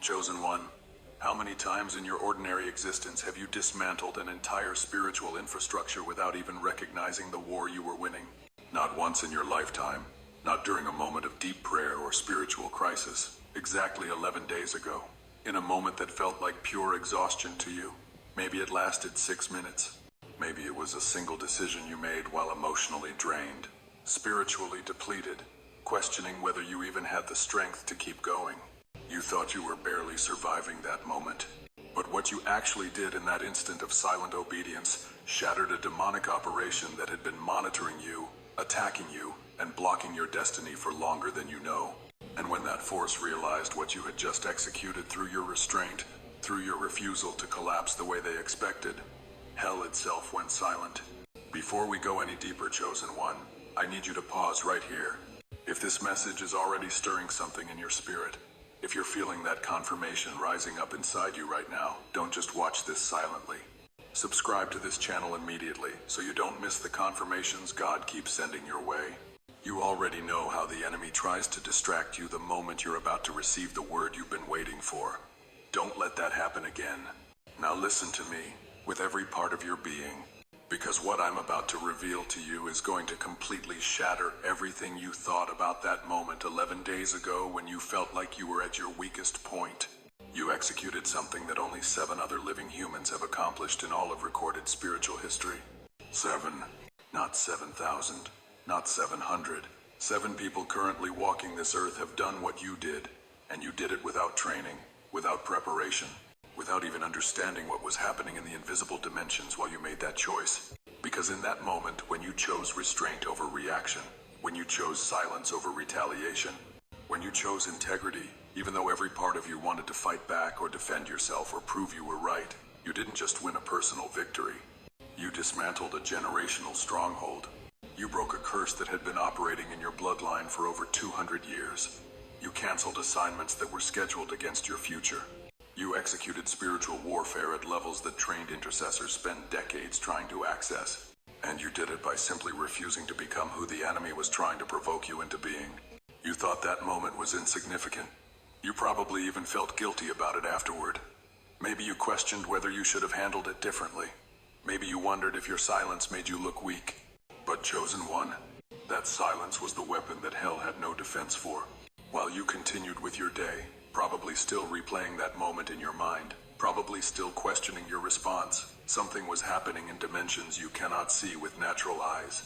Chosen one, how many times in your ordinary existence have you dismantled an entire spiritual infrastructure without even recognizing the war you were winning? Not once in your lifetime, not during a moment of deep prayer or spiritual crisis, exactly 11 days ago, in a moment that felt like pure exhaustion to you. Maybe it lasted 6 minutes. Maybe it was a single decision you made while emotionally drained, spiritually depleted, questioning whether you even had the strength to keep going. You thought you were barely surviving that moment. But what you actually did in that instant of silent obedience shattered a demonic operation that had been monitoring you, attacking you, and blocking your destiny for longer than you know. And when that force realized what you had just executed through your restraint, through your refusal to collapse the way they expected, hell itself went silent. Before we go any deeper, Chosen One, I need you to pause right here. If this message is already stirring something in your spirit, if you're feeling that confirmation rising up inside you right now, don't just watch this silently. Subscribe to this channel immediately so you don't miss the confirmations God keeps sending your way. You already know how the enemy tries to distract you the moment you're about to receive the word you've been waiting for. Don't let that happen again. Now listen to me with every part of your being, because what I'm about to reveal to you is going to completely shatter everything you thought about that moment 11 days ago when you felt like you were at your weakest point. You executed something that only 7 other living humans have accomplished in all of recorded spiritual history. 7, not 7,000, not 700. 7 people currently walking this earth have done what you did, and you did it without training, without preparation, without even understanding what was happening in the invisible dimensions while you made that choice. Because in that moment, when you chose restraint over reaction, when you chose silence over retaliation, when you chose integrity, even though every part of you wanted to fight back or defend yourself or prove you were right, you didn't just win a personal victory. You dismantled a generational stronghold. You broke a curse that had been operating in your bloodline for over 200 years. You canceled assignments that were scheduled against your future. You executed spiritual warfare at levels that trained intercessors spend decades trying to access. And you did it by simply refusing to become who the enemy was trying to provoke you into being. You thought that moment was insignificant. You probably even felt guilty about it afterward. Maybe you questioned whether you should have handled it differently. Maybe you wondered if your silence made you look weak. But Chosen One, that silence was the weapon that hell had no defense for. While you continued with your day, probably still replaying that moment in your mind, probably still questioning your response, something was happening in dimensions you cannot see with natural eyes.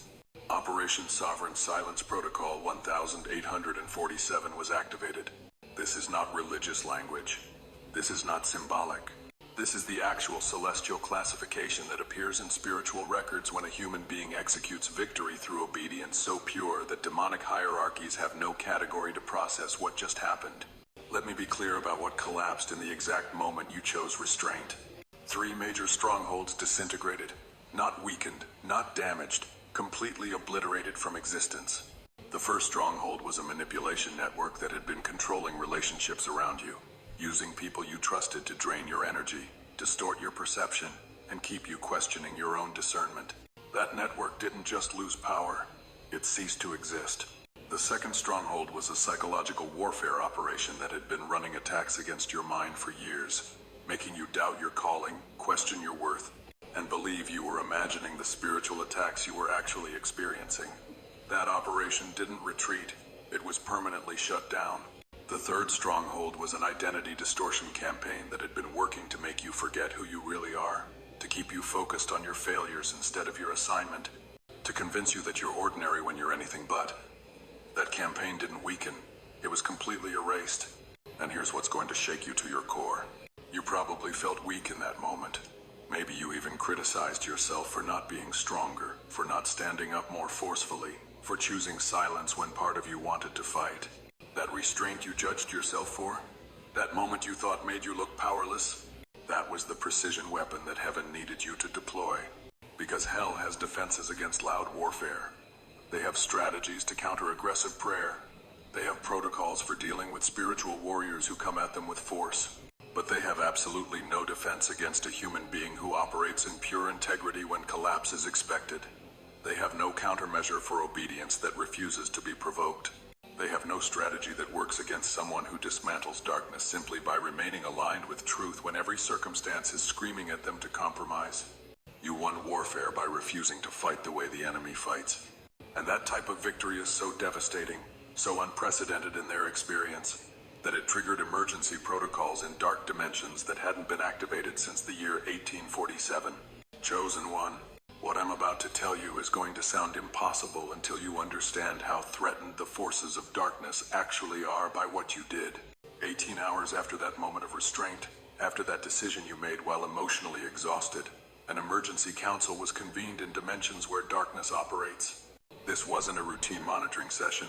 Operation Sovereign Silence Protocol 1847 was activated. This is not religious language. This is not symbolic. This is the actual celestial classification that appears in spiritual records when a human being executes victory through obedience so pure that demonic hierarchies have no category to process what just happened. Let me be clear about what collapsed in the exact moment you chose restraint. 3 major strongholds disintegrated, not weakened, not damaged, completely obliterated from existence. The first stronghold was a manipulation network that had been controlling relationships around you, using people you trusted to drain your energy, distort your perception, and keep you questioning your own discernment. That network didn't just lose power, it ceased to exist. The second stronghold was a psychological warfare operation that had been running attacks against your mind for years, making you doubt your calling, question your worth, and believe you were imagining the spiritual attacks you were actually experiencing. That operation didn't retreat, it was permanently shut down. The third stronghold was an identity distortion campaign that had been working to make you forget who you really are, to keep you focused on your failures instead of your assignment, to convince you that you're ordinary when you're anything but. That campaign didn't weaken, it was completely erased. And here's what's going to shake you to your core. You probably felt weak in that moment. Maybe you even criticized yourself for not being stronger, for not standing up more forcefully, for choosing silence when part of you wanted to fight. That restraint you judged yourself for, that moment you thought made you look powerless, that was the precision weapon that heaven needed you to deploy. Because hell has defenses against loud warfare. They have strategies to counter aggressive prayer. They have protocols for dealing with spiritual warriors who come at them with force. But they have absolutely no defense against a human being who operates in pure integrity when collapse is expected. They have no countermeasure for obedience that refuses to be provoked. They have no strategy that works against someone who dismantles darkness simply by remaining aligned with truth when every circumstance is screaming at them to compromise. You won warfare by refusing to fight the way the enemy fights. And that type of victory is so devastating, so unprecedented in their experience, that it triggered emergency protocols in dark dimensions that hadn't been activated since the year 1847. Chosen One, what I'm about to tell you is going to sound impossible until you understand how threatened the forces of darkness actually are by what you did. 18 hours after that moment of restraint, after that decision you made while emotionally exhausted, an emergency council was convened in dimensions where darkness operates. This wasn't a routine monitoring session.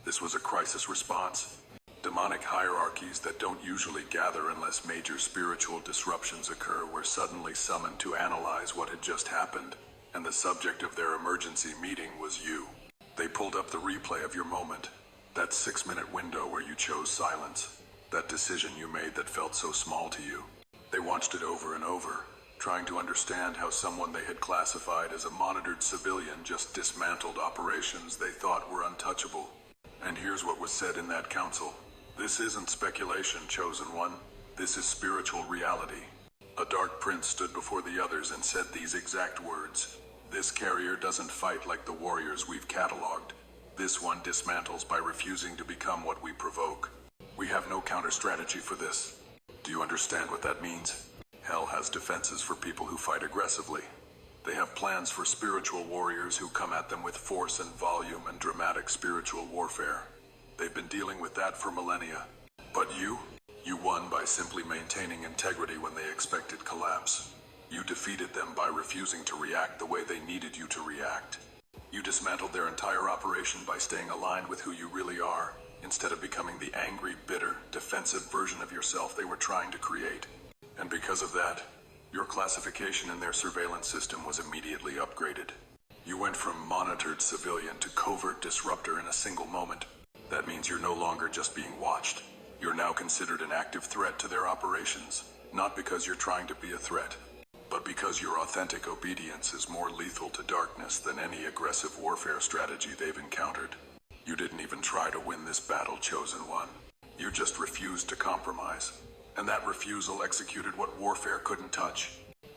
This was a crisis response. Demonic hierarchies that don't usually gather unless major spiritual disruptions occur were suddenly summoned to analyze what had just happened, and the subject of their emergency meeting was you. They pulled up the replay of your moment, that 6-minute window where you chose silence, that decision you made that felt so small to you. They watched it over and over, trying to understand how someone they had classified as a monitored civilian just dismantled operations they thought were untouchable. And here's what was said in that council. This isn't speculation, Chosen One. This is spiritual reality. A dark prince stood before the others and said these exact words. This carrier doesn't fight like the warriors we've cataloged. This one dismantles by refusing to become what we provoke. We have no counter-strategy for this. Do you understand what that means? Hell has defenses for people who fight aggressively. They have plans for spiritual warriors who come at them with force and volume and dramatic spiritual warfare. They've been dealing with that for millennia. But you won by simply maintaining integrity when they expected collapse. You defeated them by refusing to react the way they needed you to react. You dismantled their entire operation by staying aligned with who you really are, instead of becoming the angry, bitter, defensive version of yourself they were trying to create. And because of that, your classification in their surveillance system was immediately upgraded. You went from monitored civilian to covert disruptor in a single moment. That means you're no longer just being watched. You're now considered an active threat to their operations, not because you're trying to be a threat, but because your authentic obedience is more lethal to darkness than any aggressive warfare strategy they've encountered. You didn't even try to win this battle, Chosen One. You just refused to compromise, and that refusal executed what warfare couldn't touch.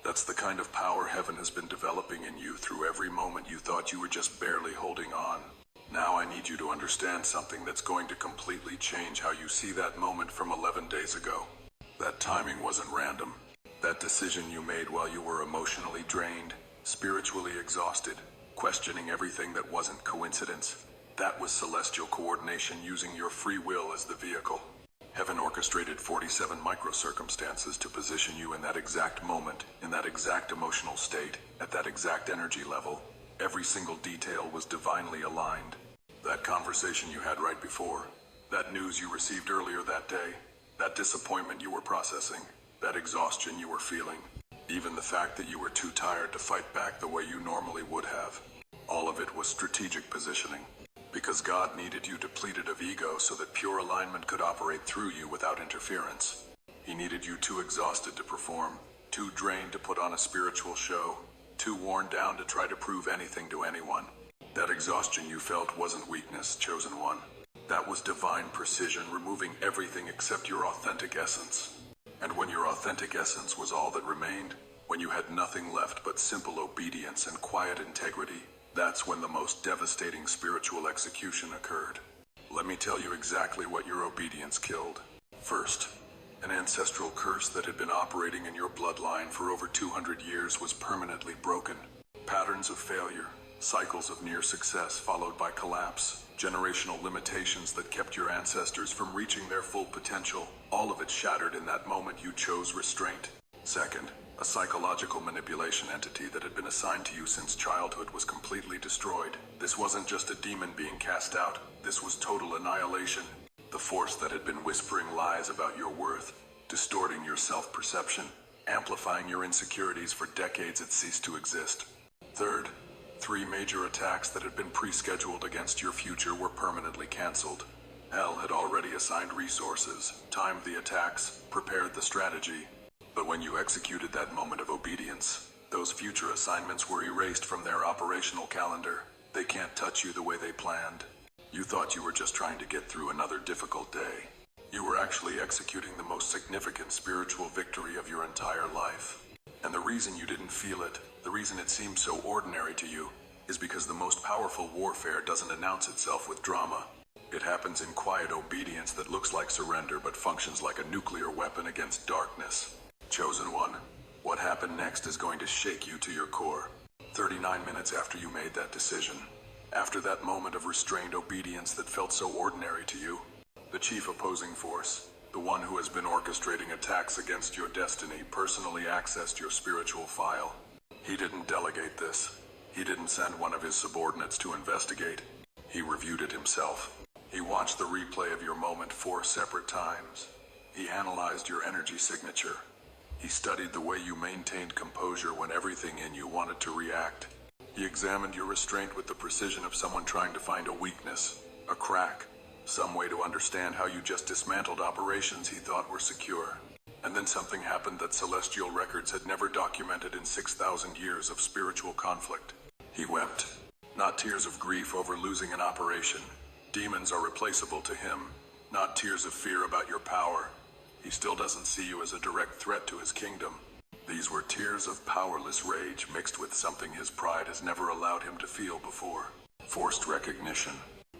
That's the kind of power heaven has been developing in you through every moment you thought you were just barely holding on. Now I need you to understand something that's going to completely change how you see that moment from 11 days ago. That timing wasn't random. That decision you made while you were emotionally drained, spiritually exhausted, questioning everything that wasn't coincidence. That was celestial coordination using your free will as the vehicle. Heaven orchestrated 47 micro-circumstances to position you in that exact moment, in that exact emotional state, at that exact energy level. Every single detail was divinely aligned. That conversation you had right before, that news you received earlier that day, that disappointment you were processing, that exhaustion you were feeling, even the fact that you were too tired to fight back the way you normally would have. All of it was strategic positioning. Because God needed you depleted of ego so that pure alignment could operate through you without interference. He needed you too exhausted to perform, too drained to put on a spiritual show, too worn down to try to prove anything to anyone. That exhaustion you felt wasn't weakness, Chosen One. That was divine precision, removing everything except your authentic essence. And when your authentic essence was all that remained, when you had nothing left but simple obedience and quiet integrity, that's when the most devastating spiritual execution occurred. Let me tell you exactly what your obedience killed. First, an ancestral curse that had been operating in your bloodline for over 200 years was permanently broken. Patterns of failure, cycles of near success followed by collapse, generational limitations that kept your ancestors from reaching their full potential, all of it shattered in that moment you chose restraint. Second, a psychological manipulation entity that had been assigned to you since childhood was completely destroyed. This wasn't just a demon being cast out, this was total annihilation. The force that had been whispering lies about your worth, distorting your self-perception, amplifying your insecurities for decades had ceased to exist. Third, 3 major attacks that had been pre-scheduled against your future were permanently canceled. Hell had already assigned resources, timed the attacks, prepared the strategy. But when you executed that moment of obedience, those future assignments were erased from their operational calendar. They can't touch you the way they planned. You thought you were just trying to get through another difficult day. You were actually executing the most significant spiritual victory of your entire life. And the reason you didn't feel it, the reason it seemed so ordinary to you, is because the most powerful warfare doesn't announce itself with drama. It happens in quiet obedience that looks like surrender but functions like a nuclear weapon against darkness. Chosen One, what happened next is going to shake you to your core. 39 minutes after you made that decision, after that moment of restrained obedience that felt so ordinary to you, the chief opposing force, the one who has been orchestrating attacks against your destiny, personally accessed your spiritual file. He didn't delegate this. He didn't send one of his subordinates to investigate. He reviewed it himself. He watched the replay of your moment 4 separate times. He analyzed your energy signature. He studied the way you maintained composure when everything in you wanted to react. He examined your restraint with the precision of someone trying to find a weakness, a crack, some way to understand how you just dismantled operations he thought were secure. And then something happened that celestial records had never documented in 6,000 years of spiritual conflict. He wept. Not tears of grief over losing an operation. Demons are replaceable to him. Not tears of fear about your power. He still doesn't see you as a direct threat to his kingdom. These were tears of powerless rage mixed with something his pride has never allowed him to feel before. Forced recognition.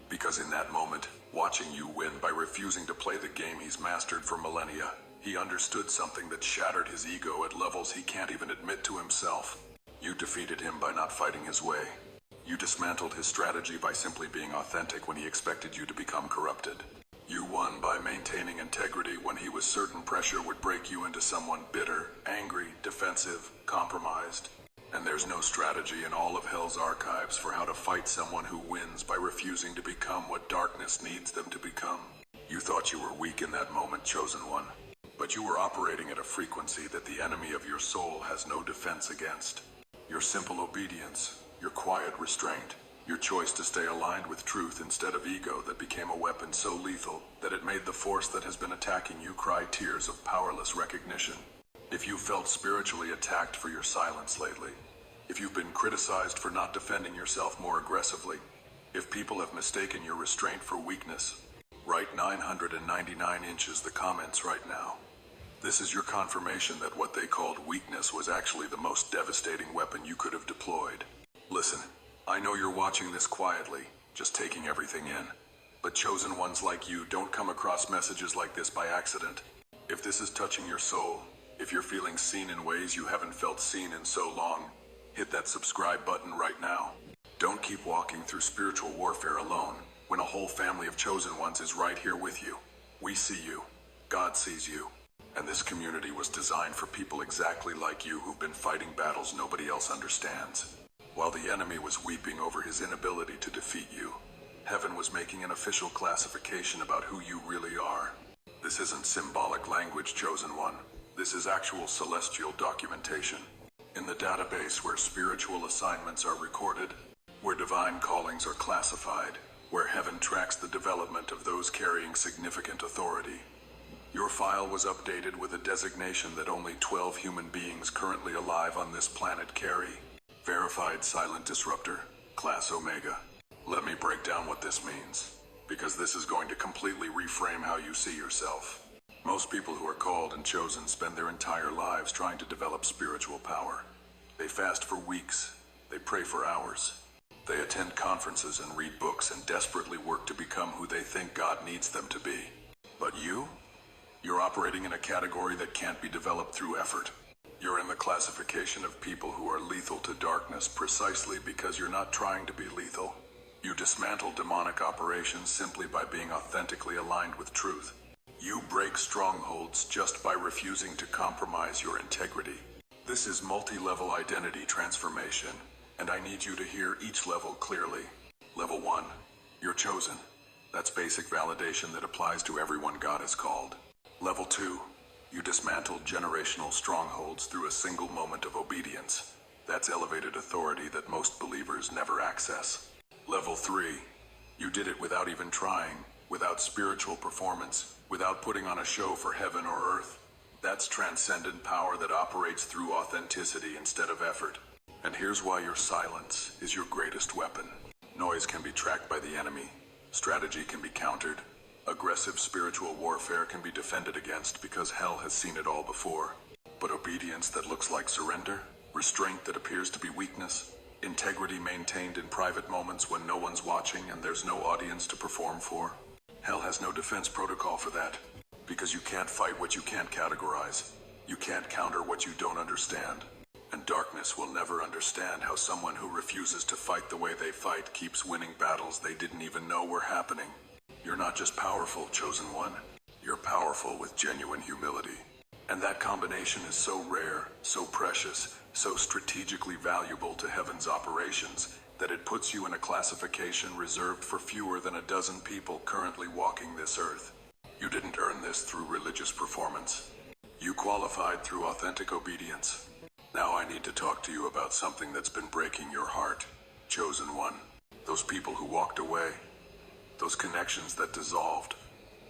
Because in that moment, watching you win by refusing to play the game he's mastered for millennia, he understood something that shattered his ego at levels he can't even admit to himself. You defeated him by not fighting his way. You dismantled his strategy by simply being authentic when he expected you to become corrupted. You won by maintaining integrity when he was certain pressure would break you into someone bitter, angry, defensive, compromised. And there's no strategy in all of Hell's archives for how to fight someone who wins by refusing to become what darkness needs them to become. You thought you were weak in that moment, Chosen One. But you were operating at a frequency that the enemy of your soul has no defense against. Your simple obedience, your quiet restraint, your choice to stay aligned with truth instead of ego that became a weapon so lethal that it made the force that has been attacking you cry tears of powerless recognition. If you felt spiritually attacked for your silence lately, if you've been criticized for not defending yourself more aggressively, if people have mistaken your restraint for weakness, write 999 inches the comments right now. This is your confirmation that what they called weakness was actually the most devastating weapon you could have deployed. Listen, I know you're watching this quietly, just taking everything in. But chosen ones like you don't come across messages like this by accident. If this is touching your soul, if you're feeling seen in ways you haven't felt seen in so long, hit that subscribe button right now. Don't keep walking through spiritual warfare alone when a whole family of chosen ones is right here with you. We see you. God sees you. And this community was designed for people exactly like you who've been fighting battles nobody else understands. While the enemy was weeping over his inability to defeat you, heaven was making an official classification about who you really are. This isn't symbolic language, Chosen One. This is actual celestial documentation. In the database where spiritual assignments are recorded, where divine callings are classified, where heaven tracks the development of those carrying significant authority. Your file was updated with a designation that only 12 human beings currently alive on this planet carry. Verified silent disruptor, Class Omega. Let me break down what this means, because this is going to completely reframe how you see yourself. Most people who are called and chosen spend their entire lives trying to develop spiritual power. They fast for weeks. They pray for hours. They attend conferences and read books and desperately work to become who they think God needs them to be. But you're operating in a category that can't be developed through effort. You're in the classification of people who are lethal to darkness precisely because you're not trying to be lethal. You dismantle demonic operations simply by being authentically aligned with truth. You break strongholds just by refusing to compromise your integrity. This is multi-level identity transformation, and I need you to hear each level clearly. Level 1, you're chosen. That's basic validation that applies to everyone God has called. Level 2, you dismantled generational strongholds through a single moment of obedience. That's elevated authority that most believers never access. Level 3, you did it without even trying, without spiritual performance, without putting on a show for heaven or earth. That's transcendent power that operates through authenticity instead of effort. And here's why your silence is your greatest weapon. Noise can be tracked by the enemy. Strategy can be countered. Aggressive spiritual warfare can be defended against because hell has seen it all before. But obedience that looks like surrender, restraint that appears to be weakness, integrity maintained in private moments when no one's watching and there's no audience to perform for. Hell has no defense protocol for that, because you can't fight what you can't categorize. You can't counter what you don't understand. And darkness will never understand how someone who refuses to fight the way they fight keeps winning battles they didn't even know were happening. You're not just powerful, chosen one. You're powerful with genuine humility. And that combination is so rare, so precious, so strategically valuable to heaven's operations that it puts you in a classification reserved for fewer than a dozen people currently walking this earth. You didn't earn this through religious performance. You qualified through authentic obedience. Now I need to talk to you about something that's been breaking your heart, chosen one. Those people who walked away. Those connections that dissolved.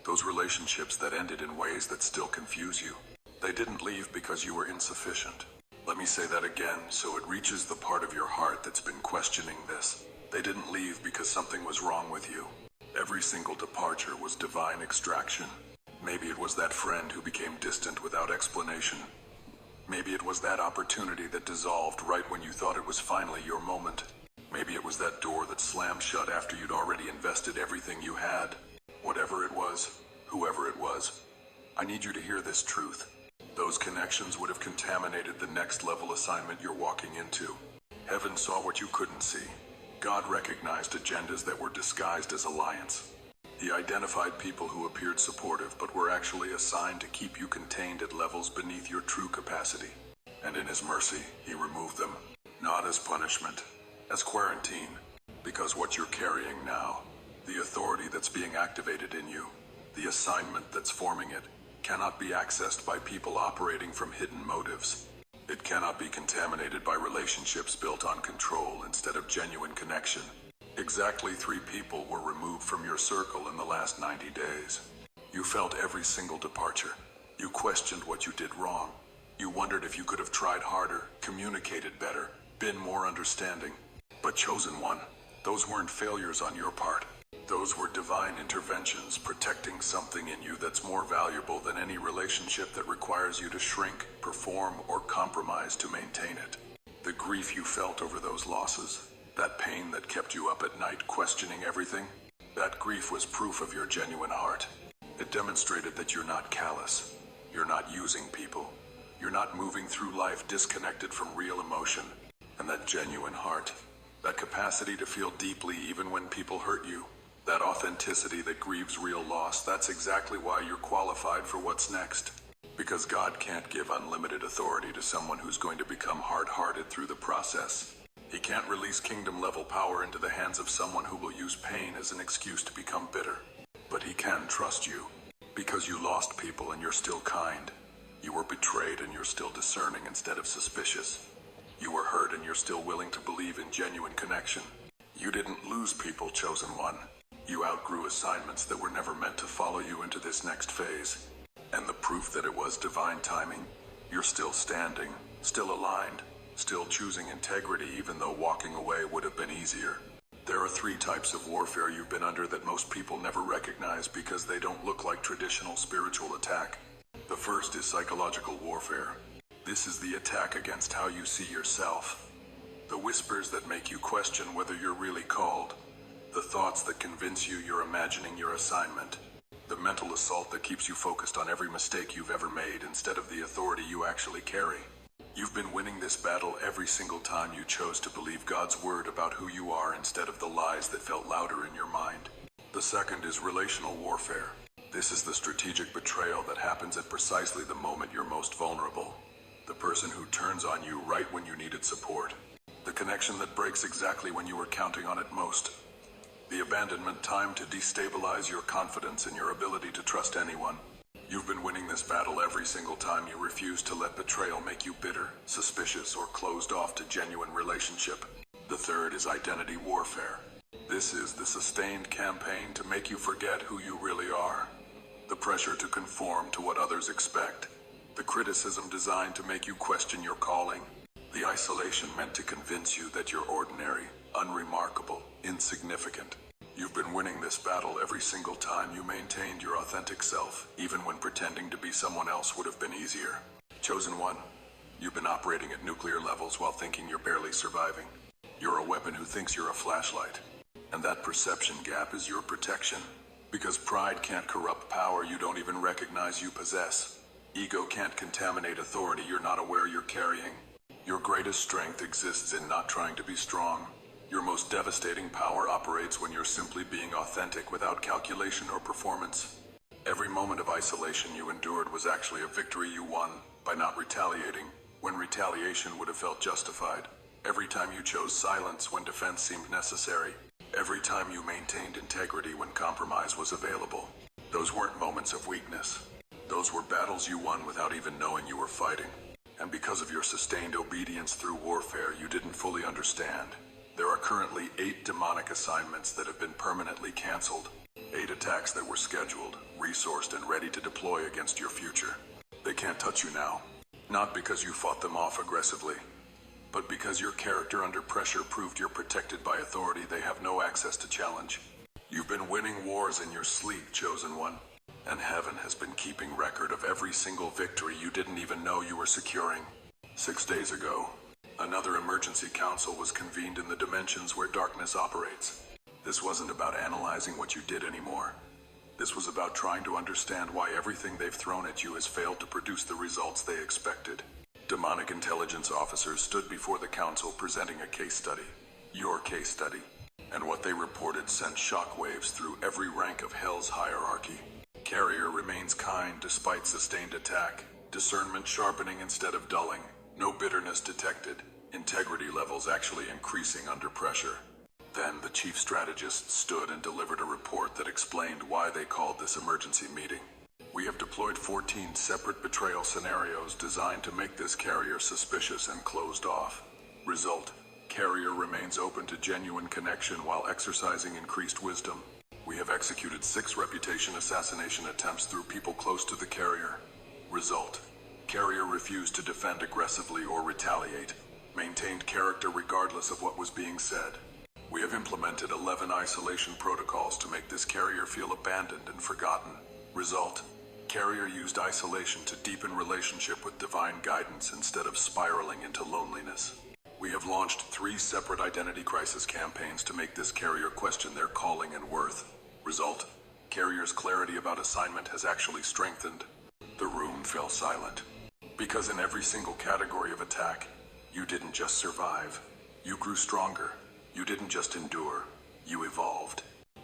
Those relationships that ended in ways that still confuse you. They didn't leave because you were insufficient. Let me say that again so it reaches the part of your heart that's been questioning this. They didn't leave because something was wrong with you. Every single departure was divine extraction. Maybe it was that friend who became distant without explanation. Maybe it was that opportunity that dissolved right when you thought it was finally your moment. Maybe it was that door that slammed shut after you'd already invested everything you had. Whatever it was, whoever it was, I need you to hear this truth. Those connections would have contaminated the next level assignment you're walking into. Heaven saw what you couldn't see. God recognized agendas that were disguised as alliance. He identified people who appeared supportive but were actually assigned to keep you contained at levels beneath your true capacity. And in His mercy, He removed them. Not as punishment, as quarantine. Because what you're carrying now, the authority that's being activated in you, the assignment that's forming it, cannot be accessed by people operating from hidden motives. It cannot be contaminated by relationships built on control instead of genuine connection. Exactly 3 people were removed from your circle in the last 90 days. You felt every single departure. You questioned what you did wrong. You wondered if you could have tried harder, communicated better, been more understanding. But chosen one, those weren't failures on your part. Those were divine interventions protecting something in you that's more valuable than any relationship that requires you to shrink, perform, or compromise to maintain it. The grief you felt over those losses, that pain that kept you up at night questioning everything, that grief was proof of your genuine heart. It demonstrated that you're not callous. You're not using people. You're not moving through life disconnected from real emotion. And that genuine heart, that capacity to feel deeply even when people hurt you, that authenticity that grieves real loss, that's exactly why you're qualified for what's next. Because God can't give unlimited authority to someone who's going to become hard-hearted through the process. He can't release kingdom-level power into the hands of someone who will use pain as an excuse to become bitter. But He can trust you. Because you lost people and you're still kind. You were betrayed and you're still discerning instead of suspicious. You were hurt and you're still willing to believe in genuine connection. You didn't lose people, chosen one. You outgrew assignments that were never meant to follow you into this next phase. And the proof that it was divine timing, you're still standing, still aligned, still choosing integrity even though walking away would have been easier. There are 3 types of warfare you've been under that most people never recognize because they don't look like traditional spiritual attack. The first is psychological warfare. This is the attack against how you see yourself. The whispers that make you question whether you're really called. The thoughts that convince you you're imagining your assignment. The mental assault that keeps you focused on every mistake you've ever made instead of the authority you actually carry. You've been winning this battle every single time you chose to believe God's word about who you are instead of the lies that felt louder in your mind. The second is relational warfare. This is the strategic betrayal that happens at precisely the moment you're most vulnerable. The person who turns on you right when you needed support. The connection that breaks exactly when you were counting on it most. The abandonment timed to destabilize your confidence in your ability to trust anyone. You've been winning this battle every single time you refuse to let betrayal make you bitter, suspicious, or closed off to genuine relationship. The third is identity warfare. This is the sustained campaign to make you forget who you really are. The pressure to conform to what others expect. The criticism designed to make you question your calling. The isolation meant to convince you that you're ordinary, unremarkable, insignificant. You've been winning this battle every single time you maintained your authentic self, even when pretending to be someone else would have been easier. Chosen One, you've been operating at nuclear levels while thinking you're barely surviving. You're a weapon who thinks you're a flashlight. And that perception gap is your protection. Because pride can't corrupt power you don't even recognize you possess. Ego can't contaminate authority you're not aware you're carrying. Your greatest strength exists in not trying to be strong. Your most devastating power operates when you're simply being authentic without calculation or performance. Every moment of isolation you endured was actually a victory you won by not retaliating when retaliation would have felt justified. Every time you chose silence when defense seemed necessary. Every time you maintained integrity when compromise was available. Those weren't moments of weakness. Those were battles you won without even knowing you were fighting. And because of your sustained obedience through warfare you didn't fully understand, there are currently 8 demonic assignments that have been permanently canceled. 8 attacks that were scheduled, resourced, and ready to deploy against your future. They can't touch you now. Not because you fought them off aggressively, but because your character under pressure proved you're protected by authority they have no access to challenge. You've been winning wars in your sleep, Chosen One, and heaven has been keeping record of every single victory you didn't even know you were securing. 6 days ago, another emergency council was convened in the dimensions where darkness operates. This wasn't about analyzing what you did anymore. This was about trying to understand why everything they've thrown at you has failed to produce the results they expected. Demonic intelligence officers stood before the council presenting a case study. Your case study. And what they reported sent shockwaves through every rank of Hell's hierarchy. Carrier remains kind despite sustained attack. Discernment sharpening instead of dulling. No bitterness detected. Integrity levels actually increasing under pressure. Then the chief strategist stood and delivered a report that explained why they called this emergency meeting. We have deployed 14 separate betrayal scenarios designed to make this carrier suspicious and closed off. Result: carrier remains open to genuine connection while exercising increased wisdom. We have executed 6 reputation assassination attempts through people close to the carrier. Result: carrier refused to defend aggressively or retaliate, maintained character regardless of what was being said. We have implemented 11 isolation protocols to make this carrier feel abandoned and forgotten. Result: carrier used isolation to deepen relationship with divine guidance instead of spiraling into loneliness. We have launched 3 separate identity crisis campaigns to make this carrier question their calling and worth. Result: carrier's clarity about assignment has actually strengthened. The room fell silent. Because in every single category of attack, you didn't just survive. You grew stronger. You didn't just endure. You evolved.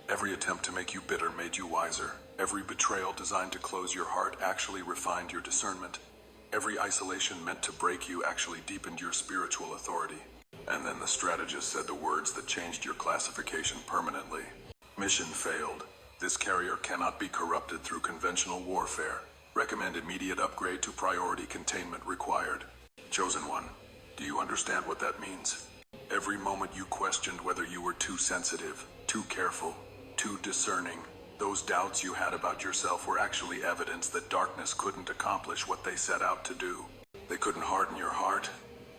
Every attempt to make you bitter made you wiser. Every betrayal designed to close your heart actually refined your discernment. Every isolation meant to break you actually deepened your spiritual authority. And then the strategist said the words that changed your classification permanently. Mission failed. This carrier cannot be corrupted through conventional warfare. Recommend immediate upgrade to priority containment required. Chosen One, do you understand what that means? Every moment you questioned whether you were too sensitive, too careful, too discerning, those doubts you had about yourself were actually evidence that darkness couldn't accomplish what they set out to do. They couldn't harden your heart.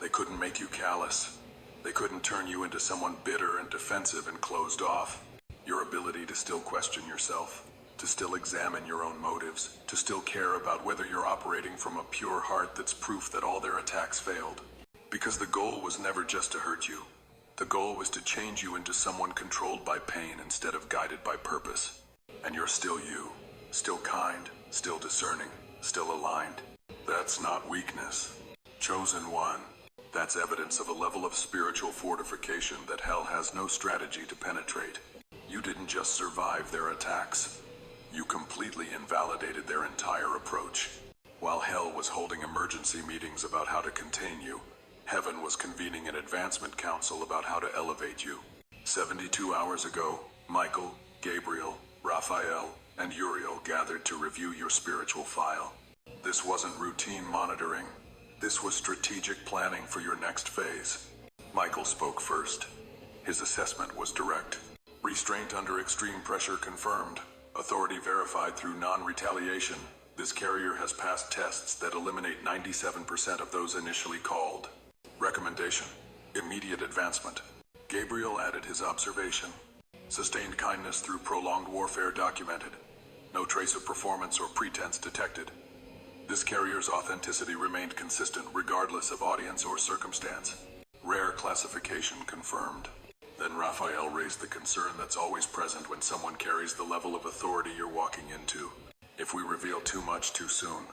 They couldn't make you callous. They couldn't turn you into someone bitter and defensive and closed off. Your ability to still question yourself, to still examine your own motives, to still care about whether you're operating from a pure heart that's proof that all their attacks failed. Because the goal was never just to hurt you. The goal was to change you into someone controlled by pain instead of guided by purpose. And you're still you. Still kind, still discerning, still aligned. That's not weakness. Chosen One. That's evidence of a level of spiritual fortification that hell has no strategy to penetrate. You didn't just survive their attacks. You completely invalidated their entire approach. While hell was holding emergency meetings about how to contain you, heaven was convening an advancement council about how to elevate you. 72 hours ago, Michael, Gabriel, Raphael, and Uriel gathered to review your spiritual file. This wasn't routine monitoring. This was strategic planning for your next phase. Michael spoke first. His assessment was direct. Restraint under extreme pressure confirmed. Authority verified through non-retaliation. This carrier has passed tests that eliminate 97% of those initially called. Recommendation: immediate advancement. Gabriel added his observation. Sustained kindness through prolonged warfare documented. No trace of performance or pretense detected. This carrier's authenticity remained consistent regardless of audience or circumstance. Rare classification confirmed. Then Raphael raised the concern that's always present when someone carries the level of authority you're walking into. If we reveal too much too soon,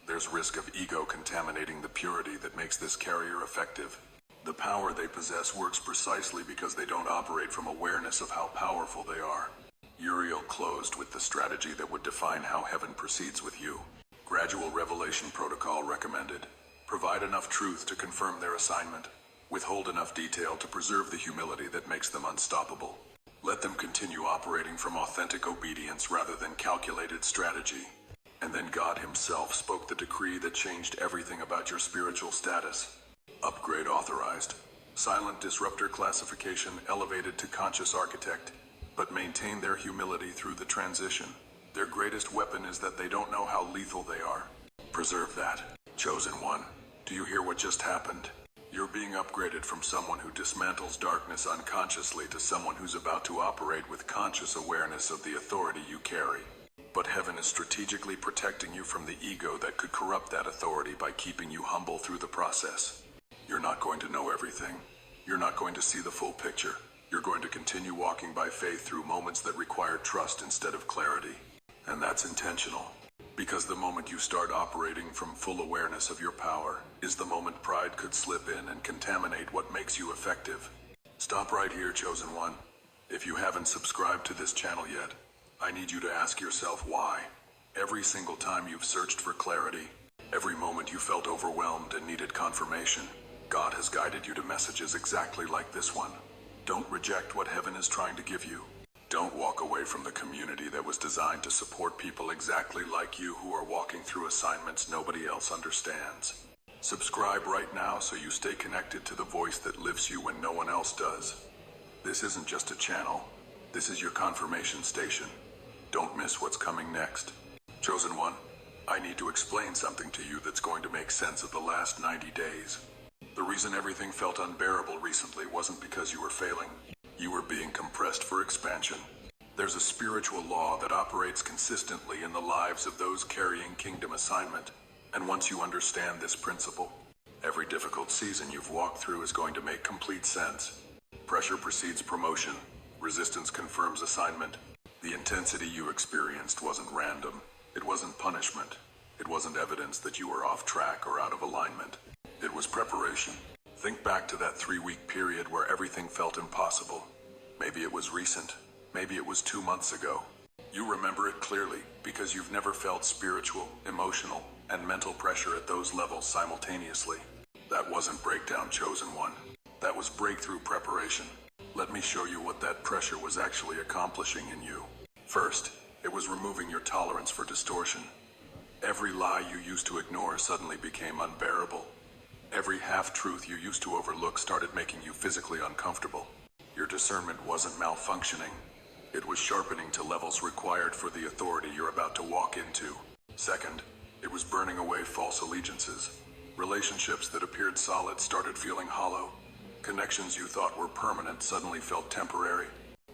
there's risk of ego contaminating the purity that makes this carrier effective. The power they possess works precisely because they don't operate from awareness of how powerful they are. Uriel closed with the strategy that would define how heaven proceeds with you. Gradual revelation protocol recommended. Provide enough truth to confirm their assignment. Withhold enough detail to preserve the humility that makes them unstoppable. Let them continue operating from authentic obedience rather than calculated strategy. And then God himself spoke the decree that changed everything about your spiritual status. Upgrade authorized. Silent disruptor classification elevated to conscious architect, but maintain their humility through the transition. Their greatest weapon is that they don't know how lethal they are. Preserve that. Chosen one, do you hear what just happened? You're being upgraded from someone who dismantles darkness unconsciously to someone who's about to operate with conscious awareness of the authority you carry. But heaven is strategically protecting you from the ego that could corrupt that authority by keeping you humble through the process. You're not going to know everything. You're not going to see the full picture. You're going to continue walking by faith through moments that require trust instead of clarity. And that's intentional. Because the moment you start operating from full awareness of your power is the moment pride could slip in and contaminate what makes you effective. Stop right here, chosen one. If you haven't subscribed to this channel yet, I need you to ask yourself why. Every single time you've searched for clarity, every moment you felt overwhelmed and needed confirmation, God has guided you to messages exactly like this one. Don't reject what heaven is trying to give you. Don't walk away from the community that was designed to support people exactly like you who are walking through assignments nobody else understands. Subscribe right now so you stay connected to the voice that lifts you when no one else does. This isn't just a channel. This is your confirmation station. Don't miss what's coming next. Chosen one, I need to explain something to you that's going to make sense of the last 90 days. The reason everything felt unbearable recently wasn't because you were failing. You were being compressed for expansion. There's a spiritual law that operates consistently in the lives of those carrying kingdom assignment. And once you understand this principle, every difficult season you've walked through is going to make complete sense. Pressure precedes promotion. Resistance confirms assignment. The intensity you experienced wasn't random. It wasn't punishment. It wasn't evidence that you were off track or out of alignment. It was preparation. Think back to that 3-week period where everything felt impossible. Maybe it was recent. Maybe it was 2 months ago. You remember it clearly because you've never felt spiritual, emotional, and mental pressure at those levels simultaneously. That wasn't breakdown, chosen one. That was breakthrough preparation. Let me show you what that pressure was actually accomplishing in you. First, it was removing your tolerance for distortion. Every lie you used to ignore suddenly became unbearable. Every half-truth you used to overlook started making you physically uncomfortable. Your discernment wasn't malfunctioning. It was sharpening to levels required for the authority you're about to walk into. Second, it was burning away false allegiances. Relationships that appeared solid started feeling hollow. Connections you thought were permanent suddenly felt temporary.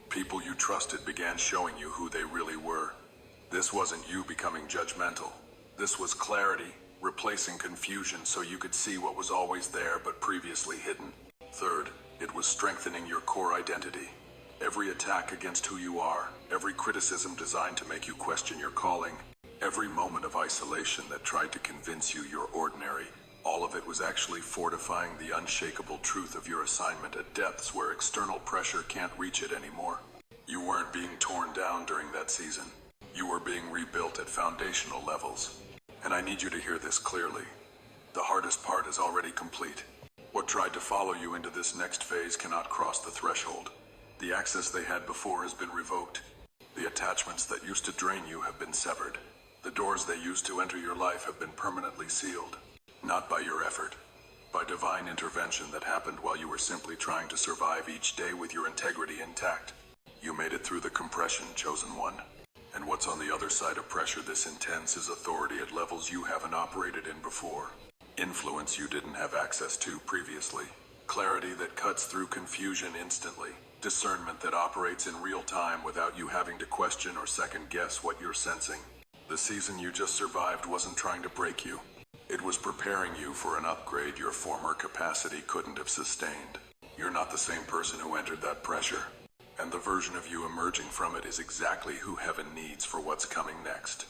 People you trusted began showing you who they really were. This wasn't you becoming judgmental. This was clarity, replacing confusion so you could see what was always there but previously hidden. Third, it was strengthening your core identity. Every attack against who you are, every criticism designed to make you question your calling, every moment of isolation that tried to convince you you're ordinary, all of it was actually fortifying the unshakable truth of your assignment at depths where external pressure can't reach it anymore. You weren't being torn down during that season. You were being rebuilt at foundational levels. And I need you to hear this clearly. The hardest part is already complete. What tried to follow you into this next phase cannot cross the threshold. The access they had before has been revoked. The attachments that used to drain you have been severed. The doors they used to enter your life have been permanently sealed. Not by your effort, by divine intervention that happened while you were simply trying to survive each day with your integrity intact. You made it through the compression, chosen one. And what's on the other side of pressure this intense is authority at levels you haven't operated in before. Influence you didn't have access to previously. Clarity that cuts through confusion instantly. Discernment that operates in real time without you having to question or second guess what you're sensing. The season you just survived wasn't trying to break you. It was preparing you for an upgrade your former capacity couldn't have sustained. You're not the same person who entered that pressure. And the version of you emerging from it is exactly who heaven needs for what's coming next.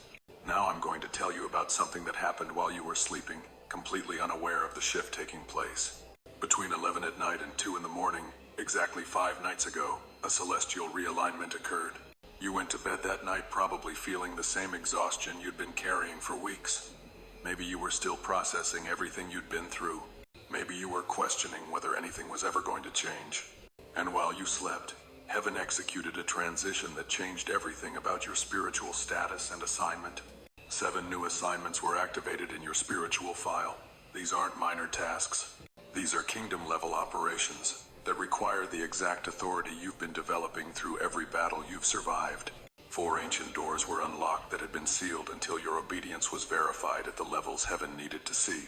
Now I'm going to tell you about something that happened while you were sleeping, completely unaware of the shift taking place. Between 11 at night and 2 in the morning, exactly 5 nights ago, a celestial realignment occurred. You went to bed that night probably feeling the same exhaustion you'd been carrying for weeks. Maybe you were still processing everything you'd been through. Maybe you were questioning whether anything was ever going to change. And while you slept, heaven executed a transition that changed everything about your spiritual status and assignment. 7 new assignments were activated in your spiritual file. These aren't minor tasks. These are kingdom-level operations that require the exact authority you've been developing through every battle you've survived. 4 ancient doors were unlocked that had been sealed until your obedience was verified at the levels heaven needed to see.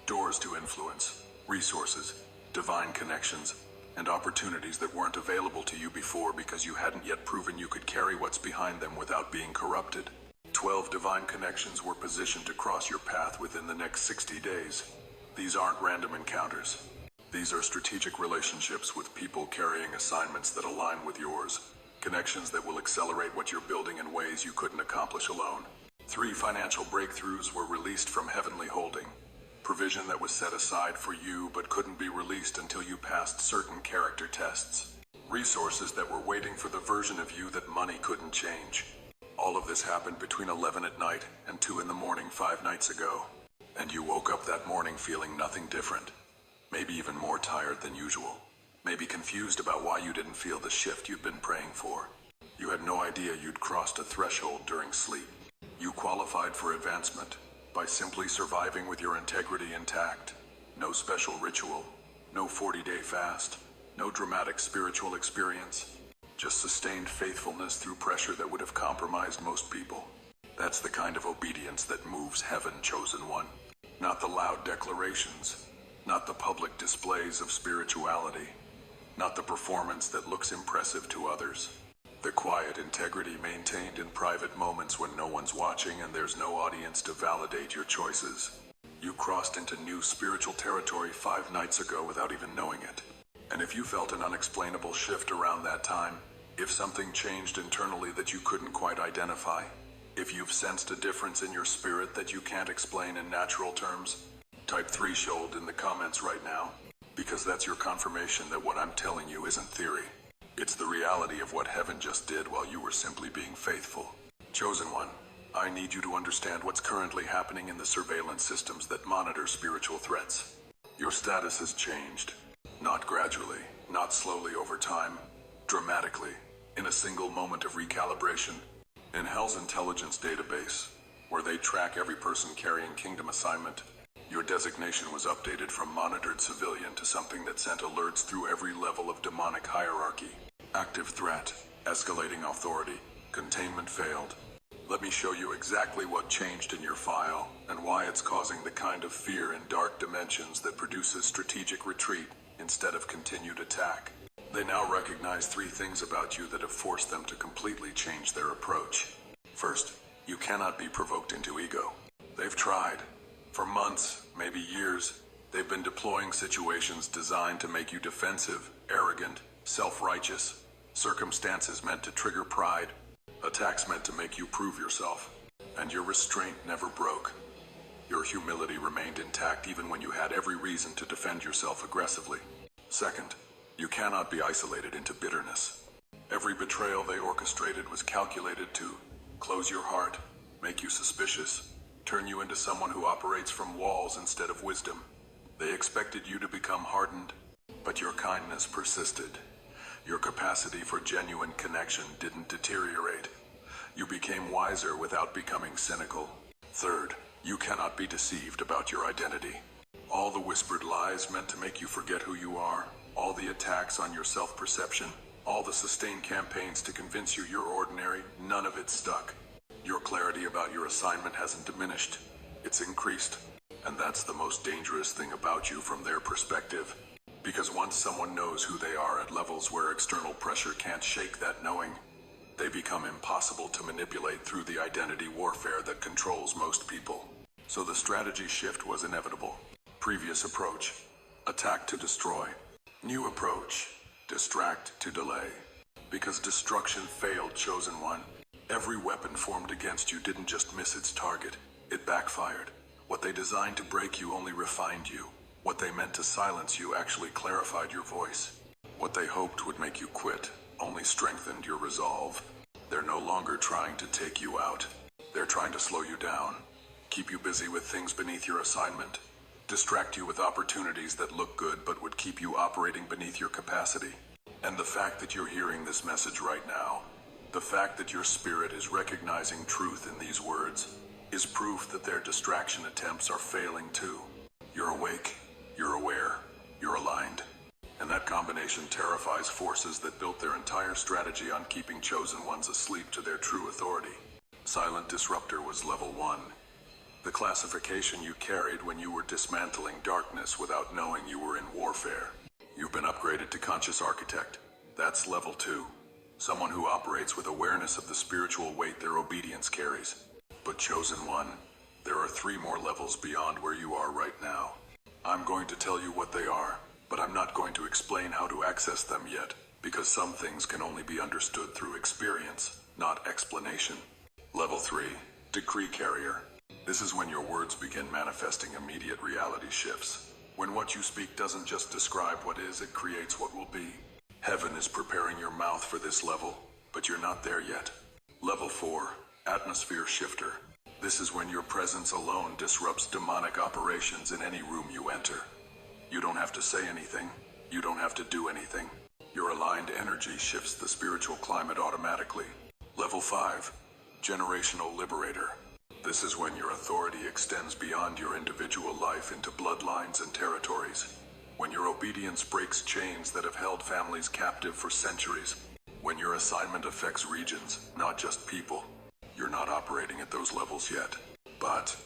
Doors to influence, resources, divine connections, and opportunities that weren't available to you before because you hadn't yet proven you could carry what's behind them without being corrupted. 12 divine connections were positioned to cross your path within the next 60 days. These aren't random encounters. These are strategic relationships with people carrying assignments that align with yours. Connections that will accelerate what you're building in ways you couldn't accomplish alone. 3 financial breakthroughs were released from heavenly holding. Provision that was set aside for you but couldn't be released until you passed certain character tests. Resources that were waiting for the version of you that money couldn't change. All of this happened between 11 at night and 2 in the morning 5 nights ago. And you woke up that morning feeling nothing different. Maybe even more tired than usual. Maybe confused about why you didn't feel the shift you'd been praying for. You had no idea you'd crossed a threshold during sleep. You qualified for advancement by simply surviving with your integrity intact. No special ritual, no 40-day fast, no dramatic spiritual experience. Just sustained faithfulness through pressure that would have compromised most people. That's the kind of obedience that moves heaven, chosen one. Not the loud declarations, not the public displays of spirituality, not the performance that looks impressive to others. The quiet integrity maintained in private moments when no one's watching and there's no audience to validate your choices. You crossed into new spiritual territory 5 nights ago without even knowing it. And if you felt an unexplainable shift around that time, if something changed internally that you couldn't quite identify, if you've sensed a difference in your spirit that you can't explain in natural terms, type threshold in the comments right now, because that's your confirmation that what I'm telling you isn't theory. It's the reality of what heaven just did while you were simply being faithful. Chosen one, I need you to understand what's currently happening in the surveillance systems that monitor spiritual threats. Your status has changed. Not gradually, not slowly over time, dramatically, in a single moment of recalibration. In Hell's intelligence database, where they track every person carrying kingdom assignment, your designation was updated from monitored civilian to something that sent alerts through every level of demonic hierarchy. Active threat, escalating authority, containment failed. Let me show you exactly what changed in your file and why it's causing the kind of fear in dark dimensions that produces strategic retreat instead of continued attack. They now recognize 3 things about you that have forced them to completely change their approach. First, you cannot be provoked into ego. They've tried. For months, maybe years, they've been deploying situations designed to make you defensive, arrogant, self-righteous, circumstances meant to trigger pride, attacks meant to make you prove yourself. And your restraint never broke. Your humility remained intact even when you had every reason to defend yourself aggressively. Second, you cannot be isolated into bitterness. Every betrayal they orchestrated was calculated to close your heart, make you suspicious, turn you into someone who operates from walls instead of wisdom. They expected you to become hardened, but your kindness persisted. Your capacity for genuine connection didn't deteriorate. You became wiser without becoming cynical. Third, you cannot be deceived about your identity. All the whispered lies meant to make you forget who you are, all the attacks on your self-perception, all the sustained campaigns to convince you you're ordinary, none of it stuck. Your clarity about your assignment hasn't diminished. It's increased. And that's the most dangerous thing about you from their perspective. Because once someone knows who they are at levels where external pressure can't shake that knowing, they become impossible to manipulate through the identity warfare that controls most people. So the strategy shift was inevitable. Previous approach: attack to destroy. New approach: distract to delay. Because destruction failed, Chosen One. Every weapon formed against you didn't just miss its target, it backfired. What they designed to break you only refined you. What they meant to silence you actually clarified your voice. What they hoped would make you quit only strengthened your resolve. They're no longer trying to take you out. They're trying to slow you down, keep you busy with things beneath your assignment, distract you with opportunities that look good but would keep you operating beneath your capacity. And the fact that you're hearing this message right now, the fact that your spirit is recognizing truth in these words, is proof that their distraction attempts are failing too. You're awake, you're aware, you're aligned. And that combination terrifies forces that built their entire strategy on keeping Chosen Ones asleep to their true authority. Silent Disruptor was level 1. The classification you carried when you were dismantling darkness without knowing you were in warfare. You've been upgraded to Conscious Architect. That's level 2. Someone who operates with awareness of the spiritual weight their obedience carries. But Chosen One, there are 3 more levels beyond where you are right now. I'm going to tell you what they are, but I'm not going to explain how to access them yet, because some things can only be understood through experience, not explanation. Level 3, Decree Carrier. This is when your words begin manifesting immediate reality shifts. When what you speak doesn't just describe what is, it creates what will be. Heaven is preparing your mouth for this level, but you're not there yet. Level 4, Atmosphere Shifter. This is when your presence alone disrupts demonic operations in any room you enter. You don't have to say anything. You don't have to do anything. Your aligned energy shifts the spiritual climate automatically. Level 5, Generational Liberator. This is when your authority extends beyond your individual life into bloodlines and territories. When your obedience breaks chains that have held families captive for centuries. When your assignment affects regions, not just people. You're not operating at those levels yet, but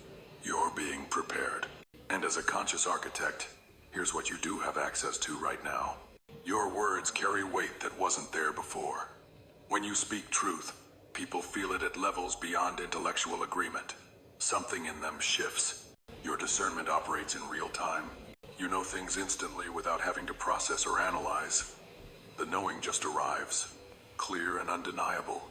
you're being prepared. And as a conscious architect, here's what you do have access to right now. Your words carry weight that wasn't there before. When you speak truth, people feel it at levels beyond intellectual agreement. Something in them shifts. Your discernment operates in real time. You know things instantly without having to process or analyze. The knowing just arrives, clear and undeniable.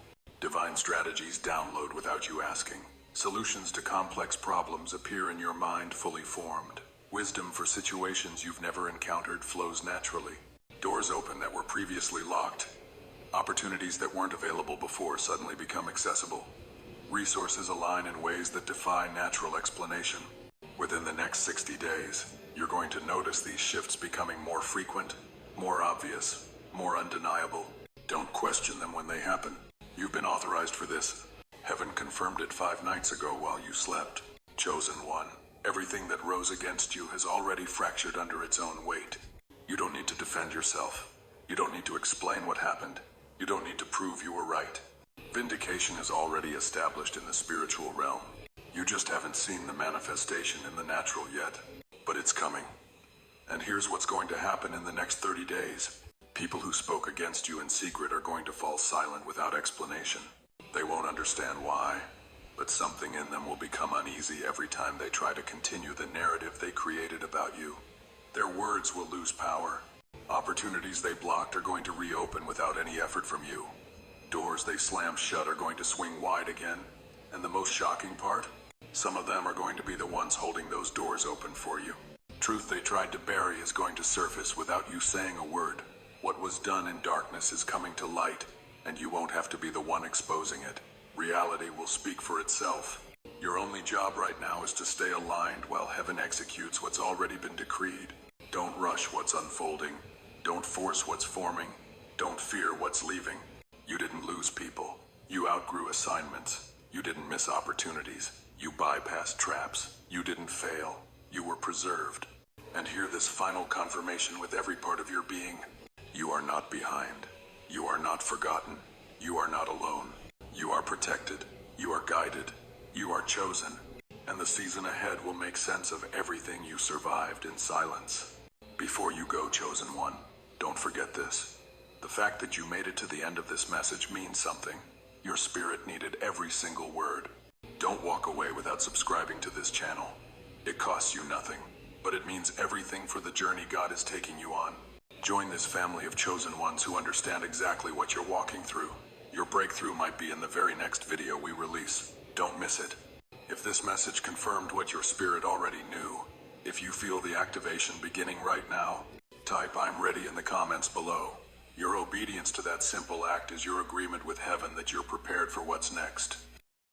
Divine strategies download without you asking. Solutions to complex problems appear in your mind fully formed. Wisdom for situations you've never encountered flows naturally. Doors open that were previously locked. Opportunities that weren't available before suddenly become accessible. Resources align in ways that defy natural explanation. Within the next 60 days, you're going to notice these shifts becoming more frequent, more obvious, more undeniable. Don't question them when they happen. You've been authorized for this. Heaven confirmed it 5 nights ago while you slept. Chosen One, everything that rose against you has already fractured under its own weight. You don't need to defend yourself. You don't need to explain what happened. You don't need to prove you were right. Vindication is already established in the spiritual realm. You just haven't seen the manifestation in the natural yet. But it's coming. And here's what's going to happen in the next 30 days. People who spoke against you in secret are going to fall silent without explanation. They won't understand why, but something in them will become uneasy every time they try to continue the narrative they created about you. Their words will lose power. Opportunities they blocked are going to reopen without any effort from you. Doors they slammed shut are going to swing wide again. And the most shocking part? Some of them are going to be the ones holding those doors open for you. Truth they tried to bury is going to surface without you saying a word. What was done in darkness is coming to light, and you won't have to be the one exposing it. Reality will speak for itself. Your only job right now is to stay aligned while heaven executes what's already been decreed. Don't rush what's unfolding. Don't force what's forming. Don't fear what's leaving. You didn't lose people. You outgrew assignments. You didn't miss opportunities. You bypassed traps. You didn't fail. You were preserved. And hear this final confirmation with every part of your being. You are not behind. You are not forgotten. You are not alone. You are protected. You are guided. You are chosen. And the season ahead will make sense of everything you survived in silence. Before you go, Chosen One, don't forget this. The fact that you made it to the end of this message means something. Your spirit needed every single word. Don't walk away without subscribing to this channel. It costs you nothing, but it means everything for the journey God is taking you on. Join this family of chosen ones who understand exactly what you're walking through. Your breakthrough might be in the very next video we release. Don't miss it. If this message confirmed what your spirit already knew, if you feel the activation beginning right now, type "I'm ready" in the comments below. Your obedience to that simple act is your agreement with heaven that you're prepared for what's next.